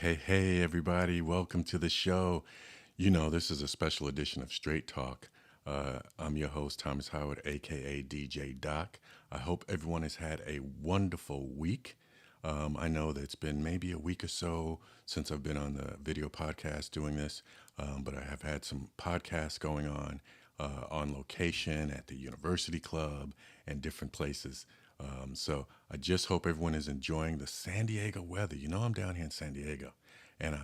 Hey, everybody. Welcome to the show. This is a special edition of Straight Talk. I'm your host, Thomas Howard, aka DJ Doc. I hope everyone has had a wonderful week. I know that it's been maybe a week or so since I've been on the video podcast doing this, but I have had some podcasts going on location at the University Club and different places. So I just hope everyone is enjoying the San Diego weather. I'm down here in San Diego, and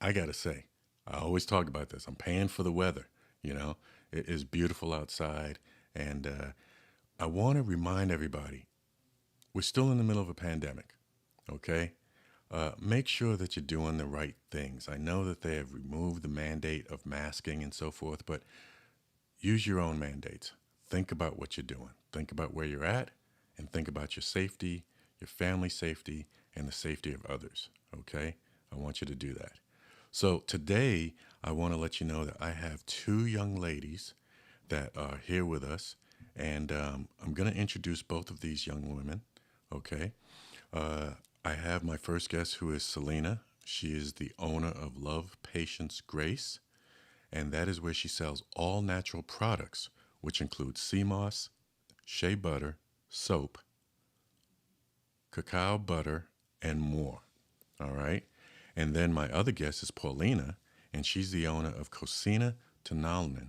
I gotta say, I always talk about this. I'm paying for the weather. You know, it is beautiful outside, and I want to remind everybody we're still in the middle of a pandemic. Okay, make sure that you're doing the right things. I know that they have removed the mandate of masking and so forth, but use your own mandates. Think about what you're doing. Think about where you're at and think about your safety, your family safety, and the safety of others. Okay? I want you to do that. So today, I want to let you know that I have two young ladies that are here with us, and I'm going to introduce both of these young women. Okay? Uh, I have my first guest who is Selena. She is the owner of Love, Patience, Grace, and that is where she sells all natural products, which include sea moss, shea butter, soap, cacao butter, and more. All right. And then my other guest is Paulina, and she's the owner of Cocina Tonalnin.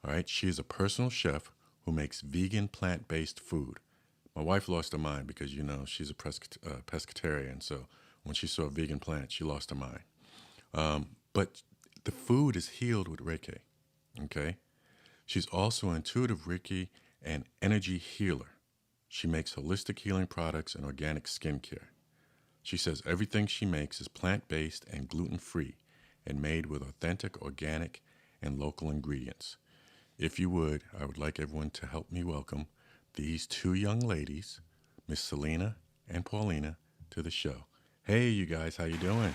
All right. She is a personal chef who makes vegan plant based food. My wife lost her mind because, she's a pescatarian. So when she saw a vegan plant, she lost her mind. But the food is healed with Reiki. Okay. She's also an intuitive Reiki and energy healer. She makes holistic healing products and organic skincare. She says everything she makes is plant based and gluten free and made with authentic, organic, and local ingredients. If you would, I would like everyone to help me welcome these two young ladies, Miss Selena and Paulina, to the show. Hey, you guys, how you doing?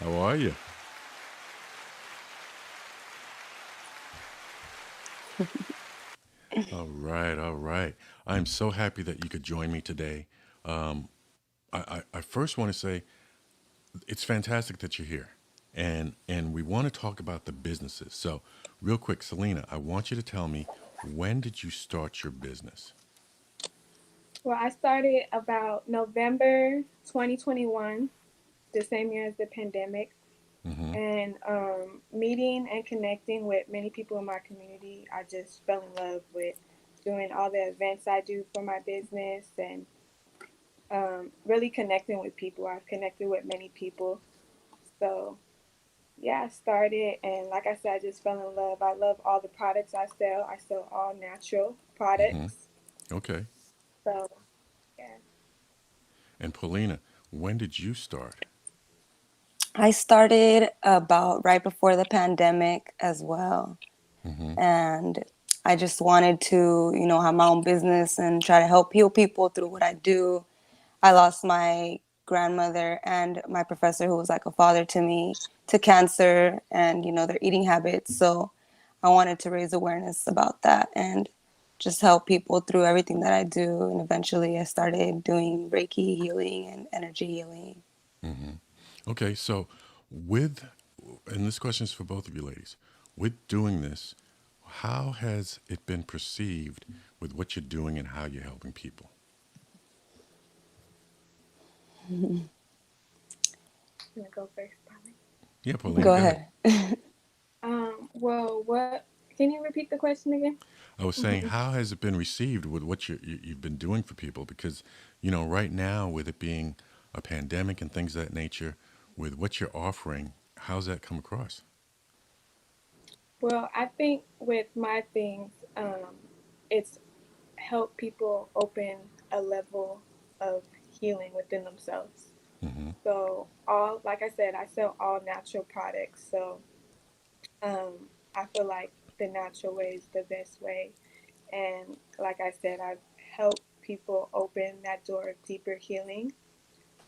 How are you? All right, all right. I'm so happy that you could join me today. Um, I first want to say it's fantastic that you're here, and we want to talk about the businesses. So, real quick, Selena, I want you to tell me, when did you start your business? Well, I started about November 2021, the same year as the pandemic, Mm-hmm. and meeting and connecting with many people in my community. I just fell in love with doing all the events I do for my business and really connecting with people. I've connected with many people. So, yeah, I started, and like I said, I just fell in love. I love all the products I sell. I sell all natural Mm-hmm. products. Okay. So, yeah. And Paulina, when did you start? I started about right before the pandemic as well. Mm-hmm. And I just wanted to, have my own business and try to help heal people through what I do. I lost my grandmother and my professor, who was like a father to me, to cancer and, their eating habits. So I wanted to raise awareness about that and just help people through everything that I do. And eventually I started doing Reiki healing and energy healing. Mm-hmm. Okay, so with, and this question is for both of you ladies, with doing this, how has it been perceived with what you're doing and how you're helping people? I'm going to go first, probably. Yeah, Paulina, Go go ahead. ahead. Well, what? Can you repeat the question again? I was saying, how has it been received with what you've been doing for people? Because, right now, with it being a pandemic and things of that nature, with what you're offering, how's that come across? Well, I think with my things, it's help people open a level of healing within themselves. Mm-hmm. So, all like I said, I sell all natural products. So, I feel like the natural way is the best way. And like I said, I've helped people open that door of deeper healing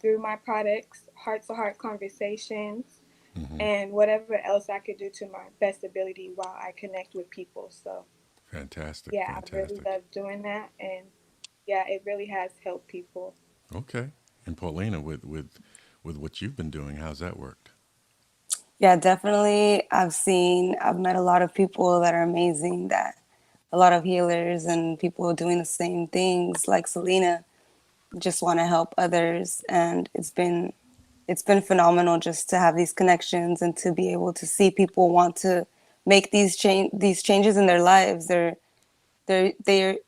through my products, heart to heart conversations, Mm-hmm. and whatever else I could do to my best ability while I connect with people. So, Fantastic, yeah, I really fantastic. love doing that. And yeah, it really has helped people. Okay. And Paulina, with what you've been doing, how's that worked? Yeah, definitely. I've met a lot of people that are amazing, that a lot of healers and people doing the same things like Selena just want to help others. And it's been phenomenal just to have these connections and to be able to see people want to make these changes in their lives.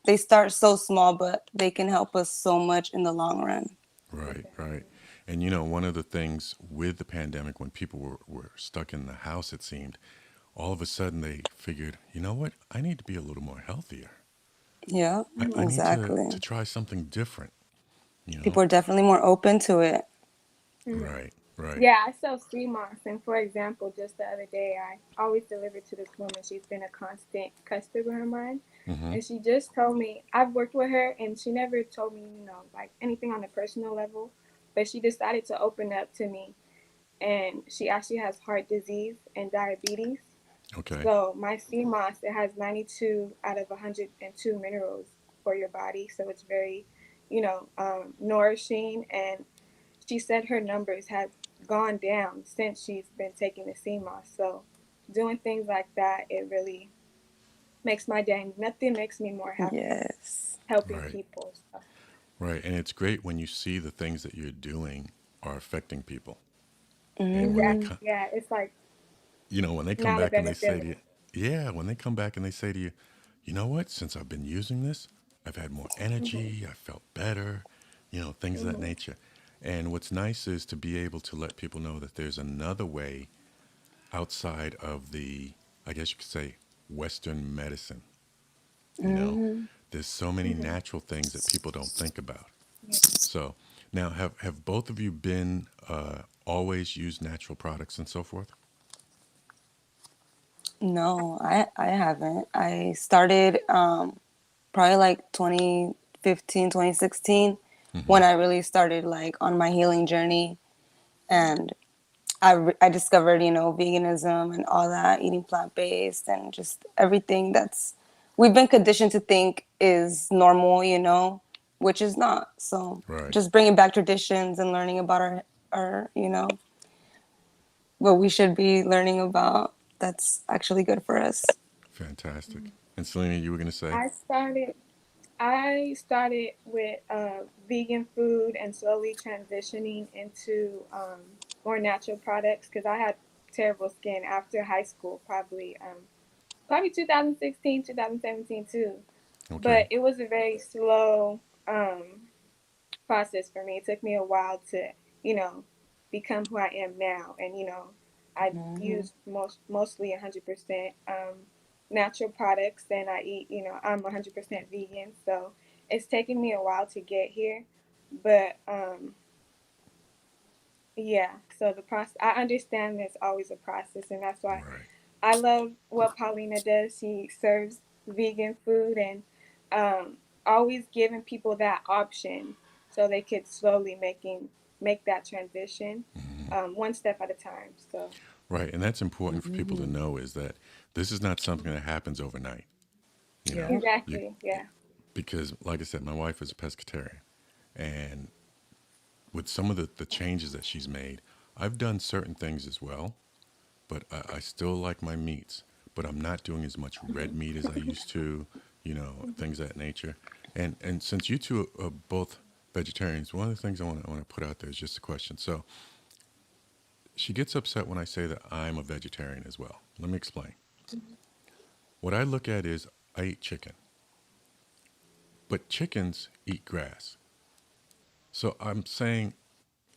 They start so small, but they can help us so much in the long run. Right, right. And you know, one of the things with the pandemic, when people were stuck in the house, it seemed, all of a sudden they figured, you know what, I need to be a little more healthier. Yeah, I need to exactly. try something different, you know? People are definitely more open to it. Mhm. Right, right. Yeah, I sell sea moss, and for example, just the other day, I always deliver to this woman. She's been a constant customer of mine, Mm-hmm. and she just told me I've worked with her, and she never told me, like anything on a personal level, but she decided to open up to me, and she actually has heart disease and diabetes. Okay. So my sea moss, it has 92 out of 102 minerals for your body, so it's very, nourishing, and she said her numbers have gone down since she's been taking the CMOS. So doing things like that, it really makes my day. Nothing makes me more happy Yes. helping Right, people. So right. And it's great when you see the things that you're doing are affecting people. And when they Hmm. exactly, yeah, it's like when they come not a back and better they say to you, feeling. yeah, when they come back and they say to you, you know what, since I've been using this, I've had more Hmm. energy, I felt better, things of that Hmm. nature. And what's nice is to be able to let people know that there's another way outside of the, I guess you could say, Western medicine. You know, Hmm. there's so many Hmm. natural things that people don't think about. Yeah. So now, have both of you been always used natural products and so forth? No, I haven't. I started probably like 2015, 2016 Mm-hmm. when I really started like on my healing journey, and I discovered, veganism and all that, eating plant-based and just everything that's we've been conditioned to think is normal, which is not. So Right. just bringing back traditions and learning about our, what we should be learning about that's actually good for us. Fantastic. And Selena, you were going to say? I started. I started with vegan food and slowly transitioning into more natural products because I had terrible skin after high school, probably 2016, 2017 too. Okay. But it was a very slow process for me. It took me a while to, you know, become who I am now. And, I Hmm. use mostly 100% natural products, and I eat, I'm 100% vegan. So it's taken me a while to get here. But yeah, so the process, I understand there's always a process, and that's why Right. I love what Paulina does. She serves vegan food and um, always giving people that option so they could slowly make that transition, Hmm. one step at a time. So Right. And that's important for people to Hmm. know is that this is not something that happens overnight. You know, Yeah. you exactly, yeah. because like I said, my wife is a pescatarian, and with some of the changes that she's made, I've done certain things as well, but I still like my meats. But I'm not doing as much red meat as I used to. Things of that nature. And since you two are both vegetarians, one of the things I want to put out there is just a question. So she gets upset when I say that I'm a vegetarian as well. Let me explain. What I look at is I eat chicken, but chickens eat grass. So I'm saying,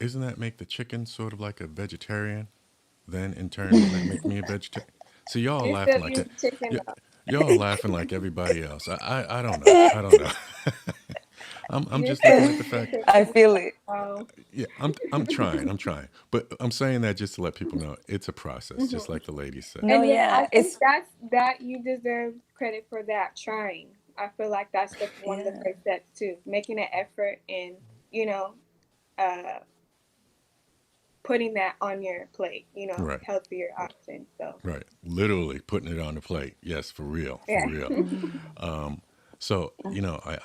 isn't that make the chicken sort of like a vegetarian? Then in turn, wouldn't that make me a vegetarian? See, y'all are You laughing still like eat it. chicken Y- though. y'all are laughing like everybody else. I don't know. I don't know. I'm You just still looking at the eat fact. I chicken feel it. though. Yeah, I'm trying. I'm trying. But I'm saying that just to let people know it's a process, just Hmm. like the lady said. No, And yeah, I yeah, think it's that you deserve credit for that trying. I feel like that's the one of the yeah. first steps too, making an effort and you know, uh, putting that on your plate. Right. Healthier option. So Right. Literally putting it on the plate. Yes, for real. For yeah. real. Mhm. So,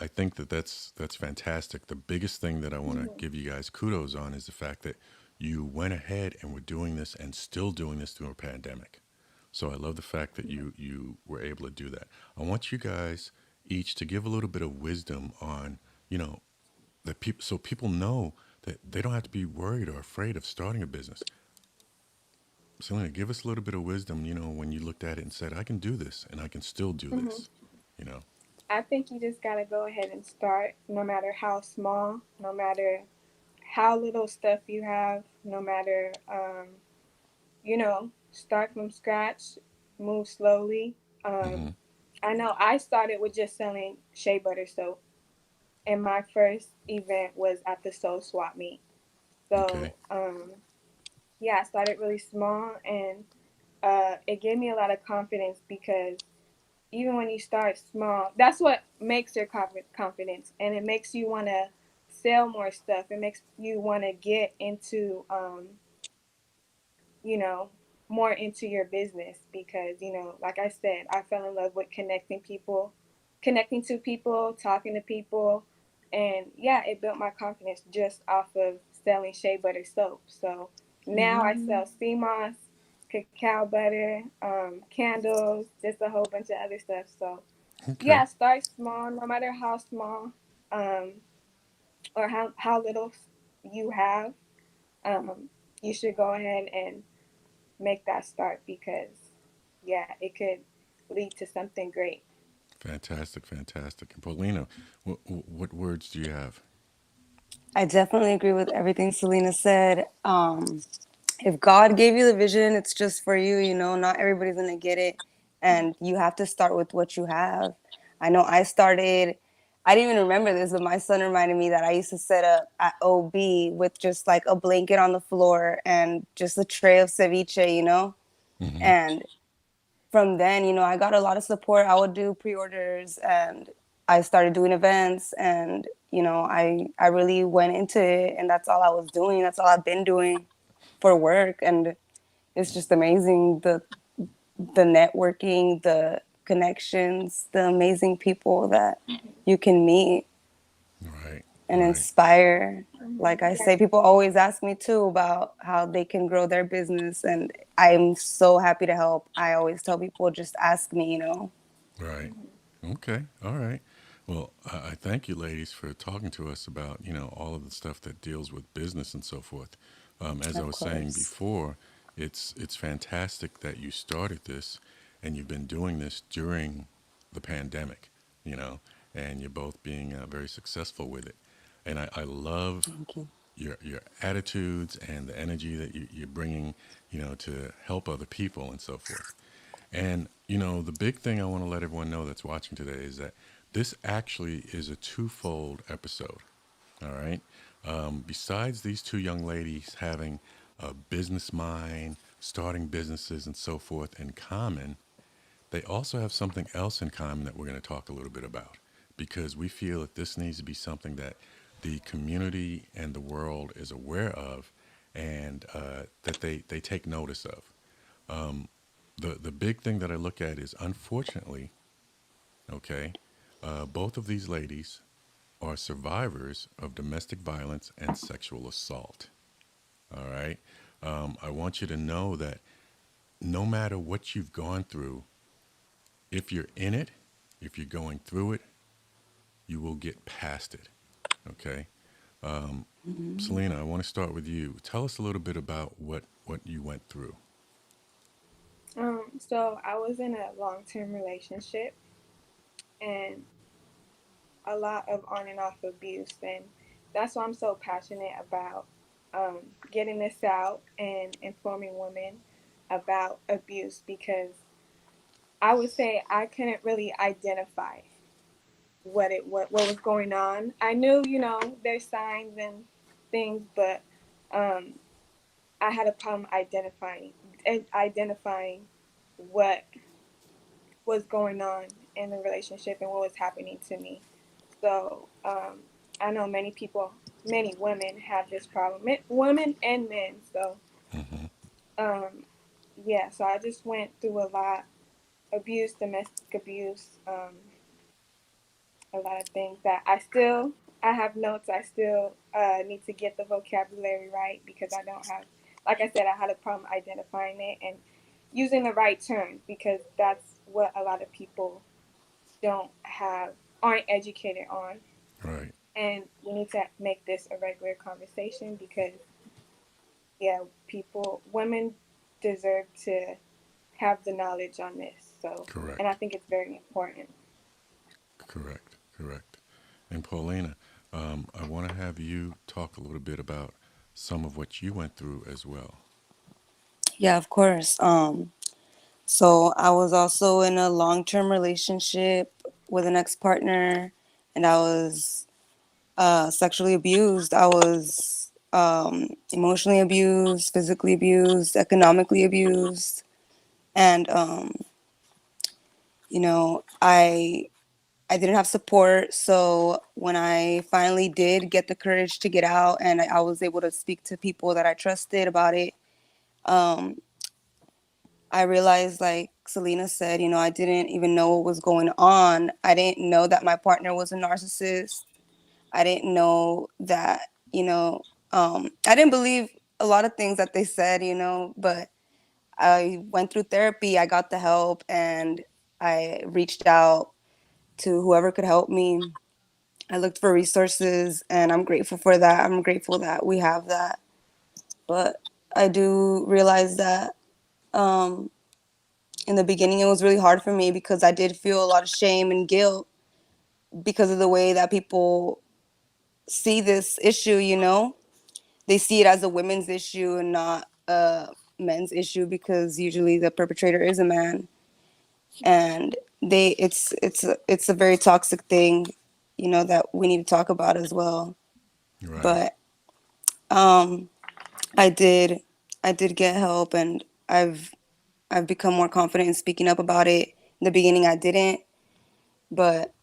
I think that that's fantastic. The biggest thing that I want to Mhm. give you guys kudos on is the fact that you went ahead and were doing this and still doing this through a pandemic. So I love the fact that you were able to do that. I want you guys each to give a little bit of wisdom on, you know, that people so people know that they don't have to be worried or afraid of starting a business. Selena, give us a little bit of wisdom, when you looked at it and said, I can do this and I can still do Mhm. this, you know. I think you just gotta go ahead and start, no matter how small, no matter how little stuff you have, no matter start from scratch, move slowly. Hmm. I know I started with just selling shea butter soap, and my first event was at the Soul Swap meet. Okay. So yeah, I started really small, and it gave me a lot of confidence because even when you start small, that's what makes your confidence, and it makes you want to sell more stuff. It makes you want to get into, you know, more into your business because, like I said, I fell in love with connecting to people, talking to people, and yeah, it built my confidence just off of selling shea butter soap. So now I Mhm. sell sea moss, cacao butter, candles, just a whole bunch of other stuff. So Okay. yeah, start small, no matter how small, um, or how little you have. Um, you should go ahead and make that start because, yeah, it could lead to something great. Fantastic, fantastic. And Paulina, what words do you have? I definitely agree with everything Selena said. If God gave you the vision, it's just for you, not everybody's going to get it. And you have to start with what you have. I know I didn't even remember this, but my son reminded me that I used to set up at OB with just like a blanket on the floor and just a tray of ceviche. Hmm. And from then, I got a lot of support. I would do pre-orders and I started doing events and I really went into it and that's all I was doing. That's all I've been doing for work and it's just amazing the networking, the connections, the amazing people that you can meet Right, and right, inspire. Like I Mm-hmm. say, people always ask me too about how they can grow their business, and I'm so happy to help. I always tell people, just ask me. right. Mm-hmm. Okay, all right. Well, I thank you, ladies, for talking to us about all of the stuff that deals with business and so forth. As I Of was saying course. before, it's fantastic that you started this, and you've been doing this during the pandemic. You know, and you're both being very successful with it. And I love Thank you. your attitudes and the energy that you're bringing, to help other people and so forth. And, the big thing I want to let everyone know that's watching today is that this actually is a twofold episode. All right. Besides these two young ladies having a business mind, starting businesses and so forth in common, they also have something else in common that we're going to talk a little bit about because we feel that this needs to be something that the community and the world is aware of and that they take notice of. Um, the big thing that I look at is unfortunately, okay, both of these ladies are survivors of domestic violence and sexual assault. All right. I want you to know that no matter what you've gone through, if you're in it, if you're going through it, you will get past it. Okay. Um, Mhm. Selena, I want to start with you. Tell us a little bit about what you went through. So I was in a long-term relationship and a lot of on and off abuse, and that's why I'm so passionate about getting this out and informing women about abuse because I would say I couldn't really identify what was going on. I knew, there's signs and things, but um, I had a problem identifying what was going on in the relationship and what was happening to me. So I know many people, many women have this problem, women and men. So Hmm. um, yeah, so I just went through a lot: abuse, domestic abuse, a lot of things that I have notes. I still need to get the vocabulary right because I don't have, like I said, I had a problem identifying it and using the right terms because that's what a lot of people don't have, aren't educated on. Right. And we need to make this a regular conversation because, yeah, women deserve to have the knowledge on this. So, and I Correct. think it's very important. Correct. Correct. And Paulina, I want to have you talk a little bit about some of what you went through as well. Yeah, of course. So I was also in a long-term relationship with an ex-partner, and I was sexually abused. I was emotionally abused, physically abused, economically abused, and you know, I didn't have support. So when I finally did get the courage to get out, and I was able to speak to people that I trusted about it, um, I realized, like Selena said, I didn't even know what was going on. I didn't know that my partner was a narcissist. I didn't know that, I didn't believe a lot of things that they said, but I went through therapy, I got the help, and I reached out to whoever could help me. I looked for resources, and I'm grateful for that. I'm grateful that we have that. But I do realize that um, in the beginning, it was really hard for me because I did feel a lot of shame and guilt because of the way that people see this issue, They see it as a women's issue and not a men's issue because usually the perpetrator is a man. And it's a very toxic thing, that we need to talk about as well. Right. But um I did I did get help, and I've become more confident in speaking up about it. In the beginning I didn't, but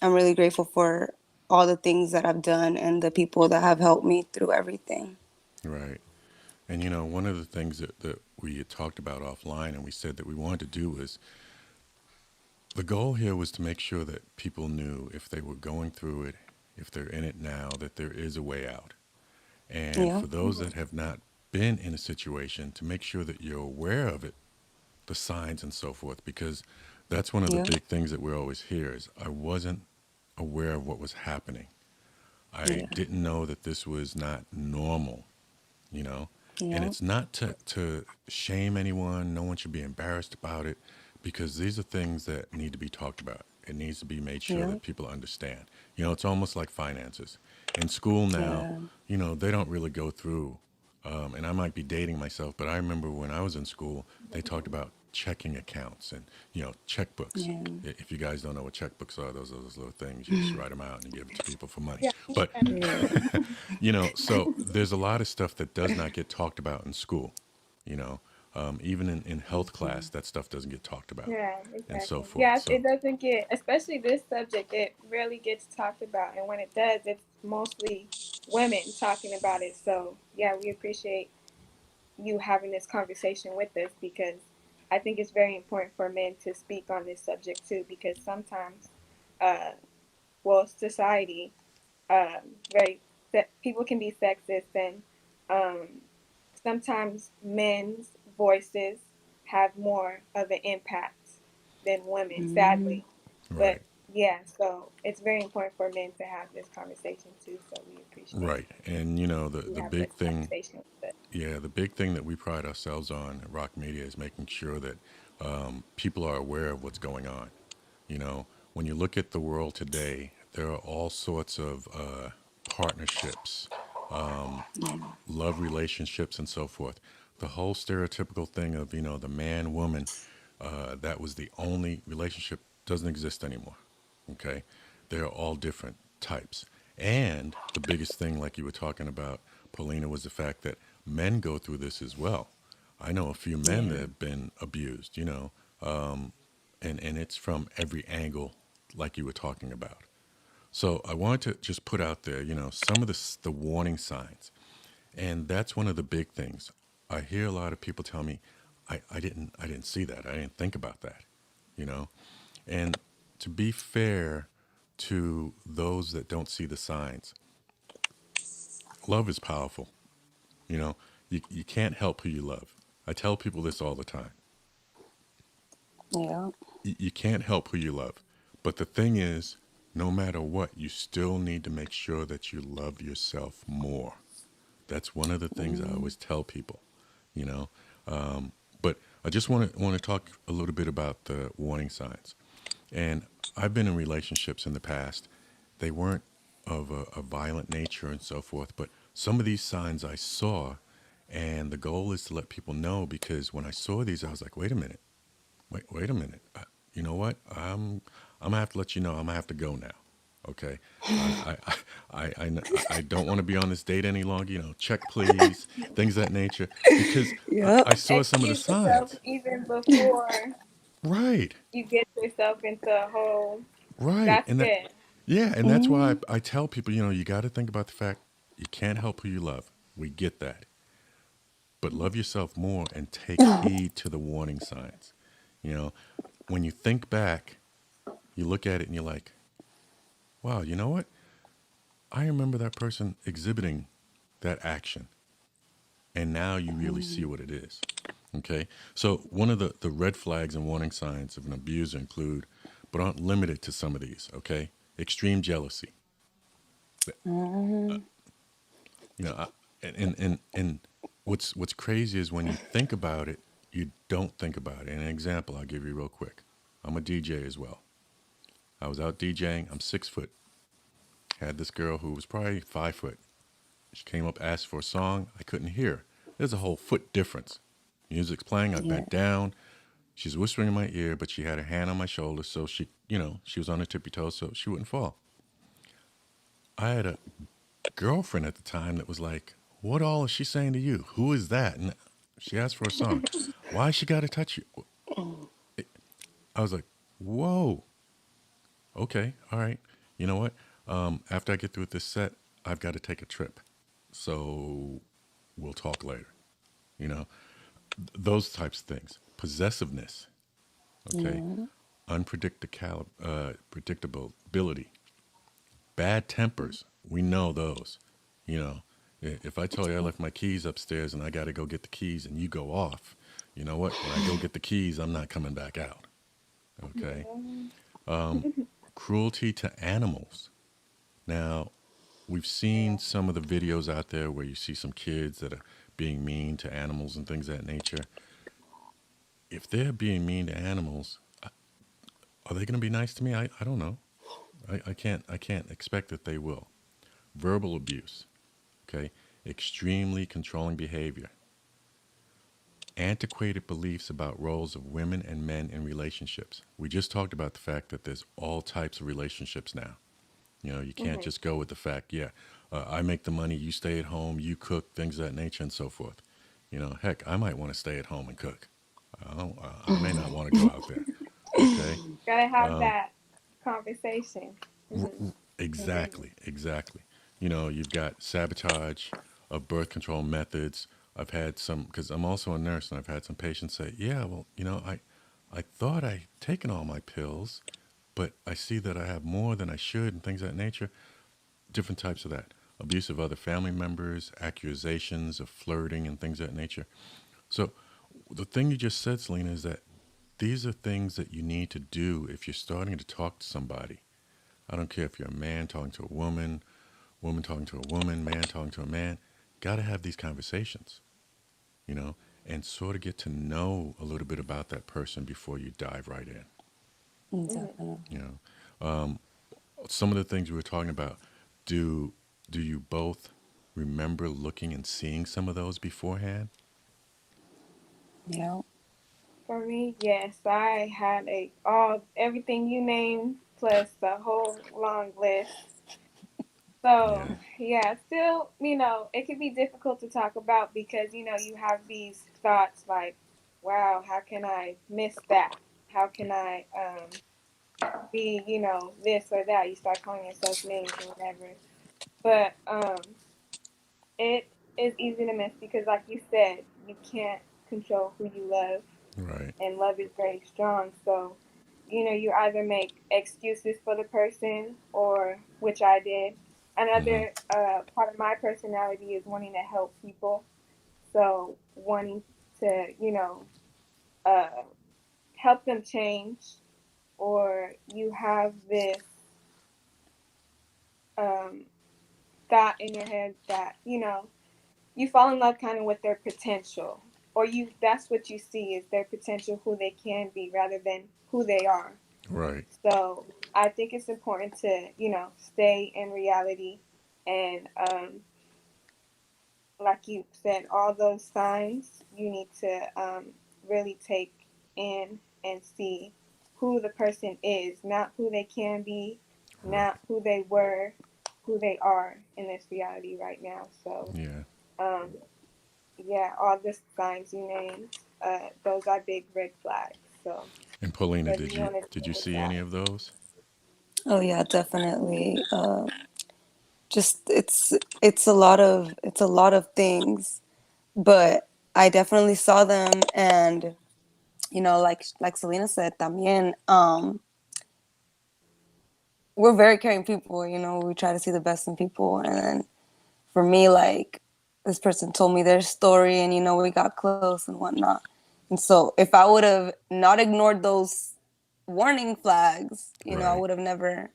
I'm really grateful for all the things that I've done and the people that have helped me through everything. Right. And one of the things that we had talked about offline and we said that we wanted to do was the goal here was to make sure that people knew if they were going through it, if they're in it now, that there is a way out. And Yeah. for those that have not been in a situation, to make sure that you're aware of it, the signs and so forth, because that's one of the Yeah. big things that we always hear is I wasn't aware of what was happening. I Yeah. didn't know that this was not normal, you know? And Yeah. it's not to shame anyone. No one should be embarrassed about it because these are things that need to be talked about. It needs to be made sure Yeah. that people understand. It's almost like finances. In school now, Yeah. they don't really go through, and I might be dating myself, but I remember when I was in school, they talked about checking accounts and, checkbooks. Yeah. If you guys don't know what checkbooks are, those are those little things. You just write them out and you give it to people for money. Yeah. But Yeah. so there's a lot of stuff that does not get talked about in school, you know, even in health class, that stuff doesn't get talked about Yeah, and so exactly. forth. Yes, So, it doesn't get, especially this subject, it rarely gets talked about. And when it does, it's mostly women talking about it. So, yeah, we appreciate you having this conversation with us because I think it's very important for men to speak on this subject too because sometimes, uh, well, society, very, people can be sexist and um, sometimes men's voices have more of an impact than women, Mhm. sadly. But right, yeah, so it's very important for men to have this conversation too. So we appreciate right. And, you the having big this thing, conversation with us. yeah, the big thing that we pride ourselves on at Rock Media is making sure that people are aware of what's going on. When you look at the world today, there are all sorts of partnerships, Yeah. love relationships, and so forth. The whole stereotypical thing of, the man woman, that was the only relationship doesn't exist anymore. Okay? They're all different types. And the biggest thing, like you were talking about, Paulina, was the fact that men go through this as well. I know a few men that Yeah. have been abused, and it's from every angle, like you were talking about. So I wanted to just put out there, some of the warning signs, and that's one of the big things. I hear a lot of people tell me, I didn't see that. I didn't think about that, you know. And to be fair, to those that don't see the signs. Love is powerful. You know, you can't help who you love. I tell people this all the time. Yeah. You can't help who you love. But the thing is, no matter what, you still need to make sure that you love yourself more. That's one of the things I always tell people, you know. But I just want to talk a little bit about the warning signs. And I've been in relationships in the past. They weren't of a violent nature and so forth, but some of these signs I saw, and the goal is to let people know because when I saw these, I was like, wait a minute, wait a minute. You know what? I'm gonna have to let you know. I'm gonna have to go now. Okay. I don't want to be on this date any longer. You know, check please, things of that nature, because Yep. I saw some of the Excuse yourself signs. even before Right. you get yourself into a hole. Right. That's And that, good. yeah, and that's why Mm-hmm. I tell people, you know, you got to think about the fact you can't help who you love. We get that. But love yourself more and take heed to the warning signs. You know, when you think back, you look at it and you're like, wow, you know what? I remember that person exhibiting that action. And now you really see what it is. Okay? So, one of the red flags and warning signs of an abuser include, but aren't limited to some of these, okay? Extreme jealousy. Mm-hmm. You know, and what's crazy is when you think about it, you don't think about it. And an example I'll give you real quick. I'm a DJ as well. I was out DJing. I'm 6 foot. Had this girl who was probably 5 foot. She came up, asked for a song. I couldn't hear. There's a whole foot difference. Music's playing. I Yeah. bent down. She's whispering in my ear, but she had her hand on my shoulder, so she, she was on her tippy toes, so she wouldn't fall. I had a girlfriend at the time that was like, "What all is she saying to you? Who is that?" And she asked for a song. Why she got to touch you? I was like, "Whoa, okay, all right. You know what? After I get through with this set, I've got to take a trip, so we'll talk later." You know, those types of things. Possessiveness, okay, Yeah. predictability, bad tempers. We know those. You know, if I tell you I left my keys upstairs and I got to go get the keys and you go off, you know what? When I go get the keys, I'm not coming back out. Okay. Yeah. Cruelty to animals. Now, we've seen Yeah. some of the videos out there where you see some kids that are being mean to animals and things of that nature. If they're being mean to animals, are they going to be nice to me? I don't know. I can't expect that they will. Verbal abuse. Okay. Extremely controlling behavior. Antiquated beliefs about roles of women and men in relationships. We just talked about the fact that there's all types of relationships now. You know, you can't Mhm. just go with the fact, yeah, I make the money, you stay at home, you cook, things of that nature, and so forth. You know, heck, I might want to stay at home and cook. I may not want to go out there. Okay. Gotta have Um, that conversation. Mhm. Mhm. exactly, exactly. You know, you've got sabotage of birth control methods. I've had some, because I'm also a nurse, and I've had some patients say, yeah, well, I thought I'd taken all my pills, but I see that I have more than I should, and things of that nature. Different types of that. Abuse of other family members, accusations of flirting, and things of that nature. So, the thing you just said, Selena, is that these are things that you need to do if you're starting to talk to somebody. I don't care if you're a man talking to a woman, woman talking to a woman, man talking to a man. Got to have these conversations, you know, and sort of get to know a little bit about that person before you dive right in. Mhm. Definitely. You know, some of the things we were talking about. Do do you both remember looking and seeing some of those beforehand? Yeah. For me, yes, I had a all everything you named plus a whole long list. So Yeah. yeah, still, it can be difficult to talk about because you have these thoughts like, wow, how can I miss that? How can I be, this or that? You start calling yourself names or whatever. But it is easy to miss because, like you said, you can't control who you love, Right. and love is very strong. So you either make excuses for the person, or which I did. Hmm. Another part of my personality is wanting to help people. So wanting to, uh, help them change, or you have this um, thought in your head that, you fall in love kind of with their potential, or that's what you see is their potential, who they can be, rather than who they are. Right. So I think it's important to, stay in reality, and like you said, all those signs you need to really take in and see who the person is, not who they can be, Right. not who they were, who they are in this reality right now. So, Yeah. um, yeah, all the signs you named, those are big red flags. So, And Paulina, whether you want to did you deal with see any that. of those? Oh yeah, definitely. Just it's a lot of things, but I definitely saw them, and like Selena said, también, we're very caring people. We try to see the best in people, and then for me, like, this person told me their story, and we got close and whatnot. And so if I would have not ignored those warning flags, I Right. would have never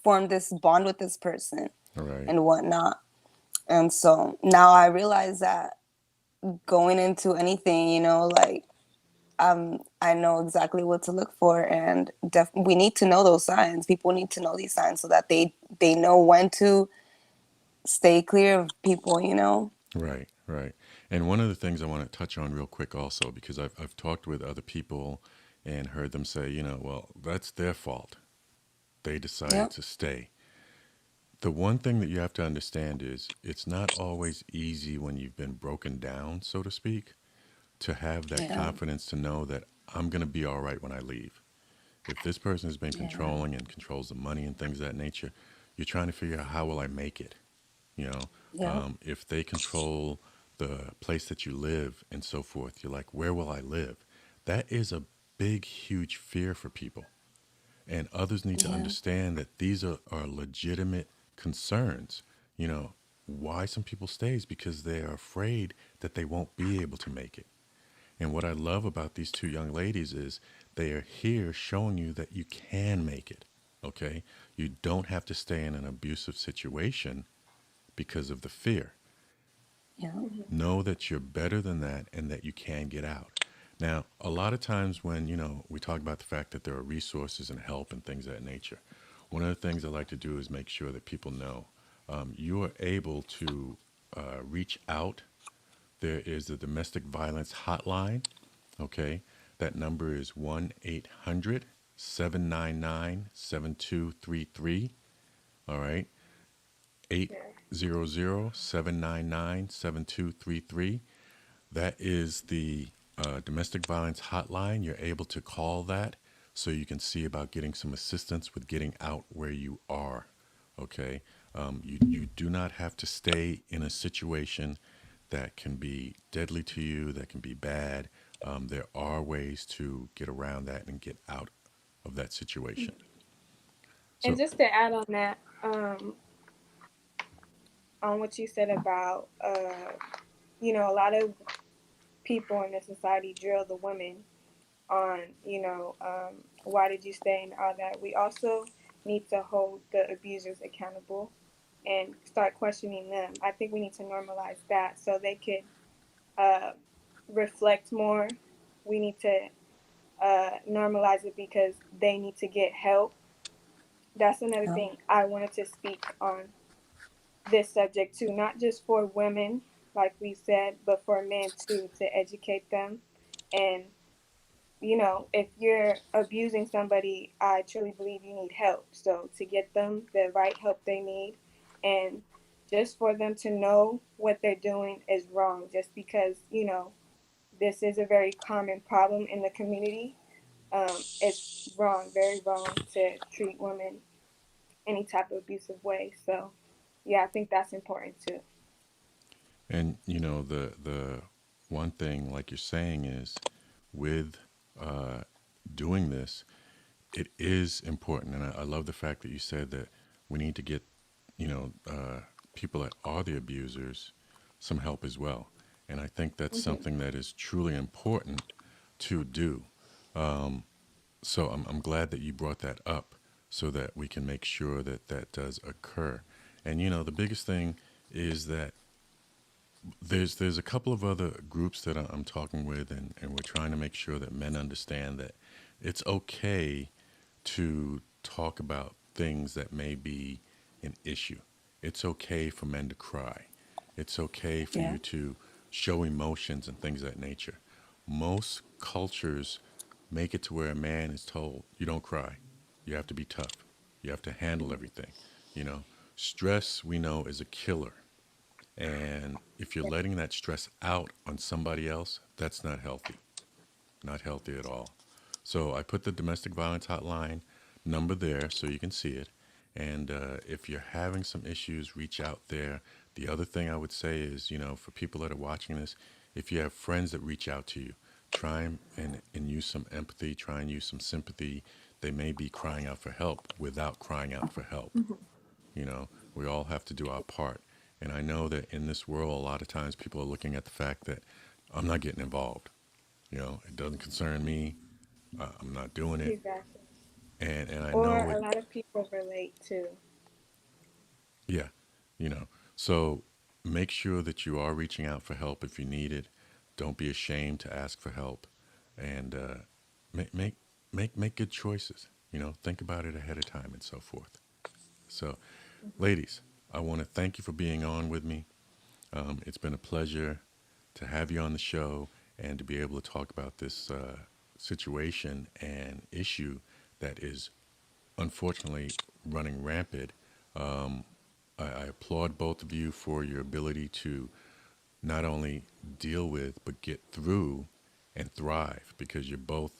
formed this bond with this person Right. and whatnot. And so now I realize that going into anything, like, I know exactly what to look for, and we need to know those signs. People need to know these signs so that they know when to stay clear of people. Right. Right. And one of the things I want to touch on real quick also, because I've talked with other people and heard them say, well, that's their fault. They decided Yep. to stay. The one thing that you have to understand is it's not always easy when you've been broken down, so to speak, to have that Yeah. confidence to know that I'm going to be all right when I leave. If this person has been Yeah. controlling and controls the money and things of that nature, you're trying to figure out how will I make it. Yep. If they control the place that you live and so forth, you're like, where will I live? That is a big, huge fear for people. And others need to Yeah. understand that these are legitimate concerns. You know, why some people stay is because they are afraid that they won't be able to make it. And what I love about these two young ladies is they are here showing you that you can make it. Okay? You don't have to stay in an abusive situation because of the fear. Yeah. Hmm. Know that you're better than that and that you can get out. Now, a lot of times when, we talk about the fact that there are resources and help and things of that nature, one of the things I like to do is make sure that people know you are able to reach out. There is the domestic violence hotline. Okay. That number is 1-800-799-7233. All right. Yeah. 800-799-7233. That is the domestic violence hotline. You're able to call that so you can see about getting some assistance with getting out where you are. Okay. You do not have to stay in a situation that can be deadly to you, that can be bad. There are ways to get around that and get out of that situation. And So, just to add on that, on what you said about, a lot of people in the society drill the women on, why did you stay and all that. We also need to hold the abusers accountable and start questioning them. I think we need to normalize that so they could uh, reflect more. We need to normalize it because they need to get help. That's another Yeah. thing I wanted to speak on this subject too, not just for women, like we said, but for men too, to educate them. And, if you're abusing somebody, I truly believe you need help. So to get them the right help they need, and just for them to know what they're doing is wrong, just because, this is a very common problem in the community. It's wrong, very wrong to treat women any type of abusive way. So, yeah, I think that's important too. and the one thing, like you're saying, is with doing this, it is important, and I love the fact that you said that we need to get, people that are the abusers some help as well. And I think that's Hmm. something that is truly important to do. So I'm glad that you brought that up so that we can make sure that that does occur. And the biggest thing is that there's a couple of other groups that I'm talking with, and we're trying to make sure that men understand that it's okay to talk about things that may be an issue. It's okay for men to cry. It's okay for Yeah. you to show emotions and things of that nature. Most cultures make it to where a man is told, you don't cry. You have to be tough. You have to handle everything. You know, stress we know is a killer. And if you're letting that stress out on somebody else, that's not healthy. Not healthy at all. So I put the domestic violence hotline number there so you can see it. And if you're having some issues, reach out there. The other thing I would say is, for people that are watching this, if you have friends that reach out to you, try and use some empathy, try and use some sympathy. They may be crying out for help without crying out for help. We all have to do our part. And I know that in this world, a lot of times people are looking at the fact that I'm not getting involved. It doesn't concern me. I'm not doing it. Exactly. And I Or know a it, lot of people relate to. yeah, you know. So make sure that you are reaching out for help if you need it. Don't be ashamed to ask for help, and make make make good choices. Think about it ahead of time and so forth. So, ladies, I want to thank you for being on with me. It's been a pleasure to have you on the show and to be able to talk about this situation and issue that is unfortunately running rampant. Um, I applaud both of you for your ability to not only deal with but get through and thrive because you're both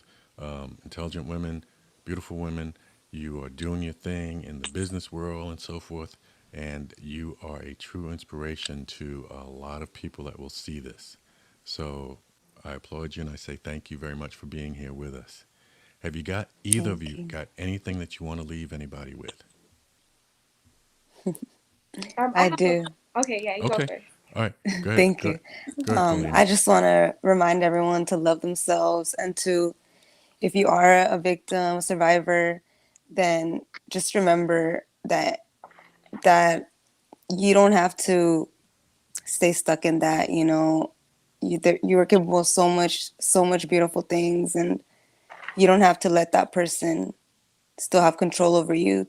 intelligent women, beautiful women. You are doing your thing in the business world and so forth, and you are a true inspiration to a lot of people that will see this. So I applaud you and I say thank you very much for being here with us. Have you got either of Thank you you. got anything that you want to leave anybody with? I I have a. do. Okay, yeah, you go Okay. first. All right. Go ahead. Thank Go, you. go ahead, Kalina. I just want to remind everyone to love themselves and to, if you are a victim, a survivor, then just remember that you don't have to stay stuck in that. You are capable of so much beautiful things, and you don't have to let that person still have control over you.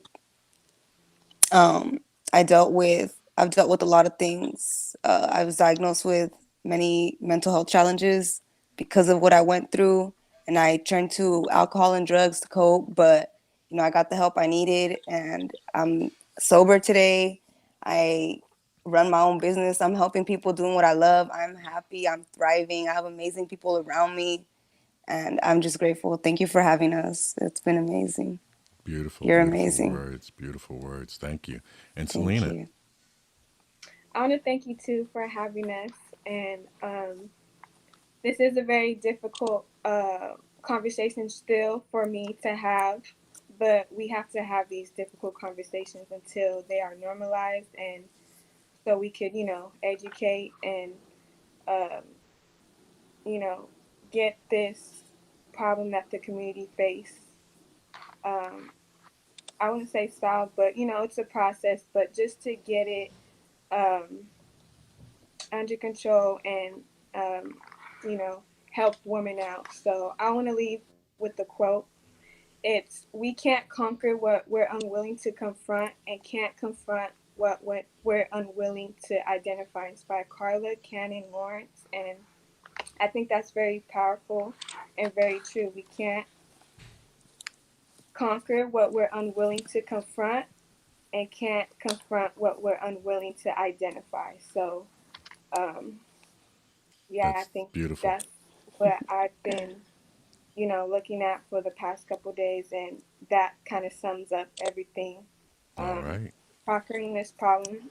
Um, I've dealt with a lot of things. I was diagnosed with many mental health challenges because of what I went through, and I turned to alcohol and drugs to cope. But I got the help I needed, and I'm sober today. I run my own business. I'm helping people doing what I love. I'm happy. I'm thriving. I have amazing people around me, and I'm just grateful. Thank you for having us. It's been amazing. Beautiful, You're beautiful amazing. words. Beautiful words. Thank you. And Thank Selena, you. I want to thank you too for having us. And this is a very difficult conversation still for me to have, but we have to have these difficult conversations until they are normalized, and so we could, educate and, um, you know, get this problem that the community face. Um, I wouldn't say solved, but it's a process. But just to get it um, under control and um, you know help women out. So I want to leave with the quote. It's we can't conquer what we're unwilling to confront, and can't confront what we're unwilling to identify. It's by Carla Cannon Lawrence, and I think that's very powerful and very true. We can't conquer what we're unwilling to confront, and can't confront what we're unwilling to identify. So um, yeah, I that's think beautiful. that's what I've been, looking at for the past couple days, and that kind of sums up everything. All Um, right. Conquering this problem,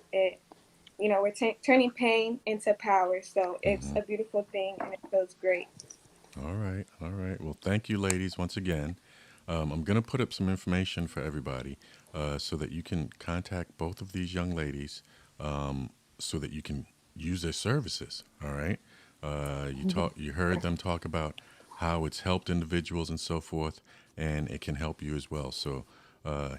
we're turning pain into power, so it's Mm-hmm. a beautiful thing, and it feels great. All right. All right. Well, thank you, ladies, once again. I'm going to put up some information for everybody so that you can contact both of these young ladies so that you can use their services. All right. You heard them talk about how it's helped individuals and so forth, and it can help you as well. So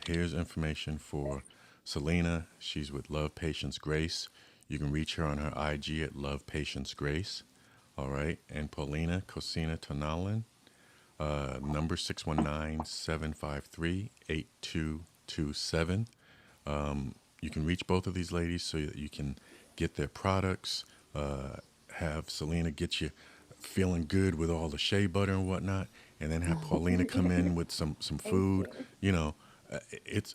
here's information for Selena. She's with Love Patience Grace. You can reach her on her IG at Love Patience Grace. All right. And Paulina Cosina Tonalin, number 619-753-8227. You can reach both of these ladies so that you can get their products, have Selena get you feeling good with all the shea butter and whatnot, and then have Paulina come in with some Thank food. you. You know, it's.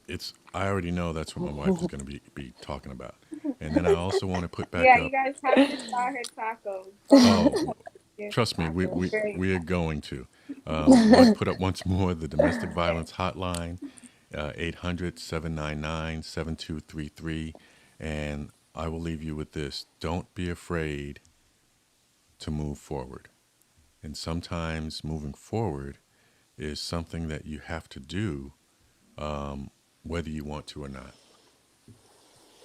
I already know that's what my wife is going to be talking about. And then I also want to put back Yeah, you up. guys have to try her tacos. Bomb. Oh, Yes, trust me, tacos. Very we are going to. Want to put up once more the domestic violence hotline, 800-799-7233. And I will leave you with this. Don't be afraid to move forward. And sometimes moving forward is something that you have to do whether you want to or not.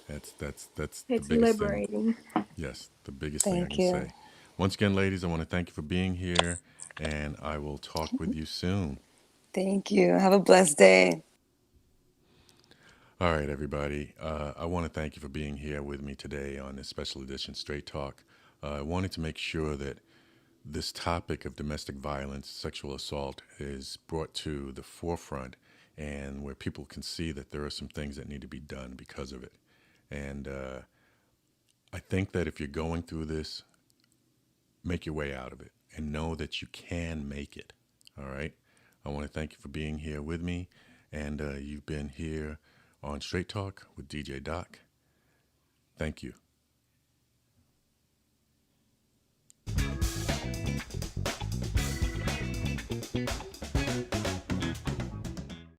That's the It's biggest thing. liberating. Yes, the biggest thing I Thank can you. say. Once again, ladies, I want to thank you for being here, and I will talk with you soon. Thank you. Have a blessed day. All right, everybody. I want to thank you for being here with me today on this special edition Straight Talk. I wanted to make sure that this topic of domestic violence, sexual assault, is brought to the forefront and where people can see that there are some things that need to be done because of it. And I think that if you're going through this, make your way out of it and know that you can make it. All right. I want to thank you for being here with me. And you've been here on Straight Talk with DJ Doc. Thank you.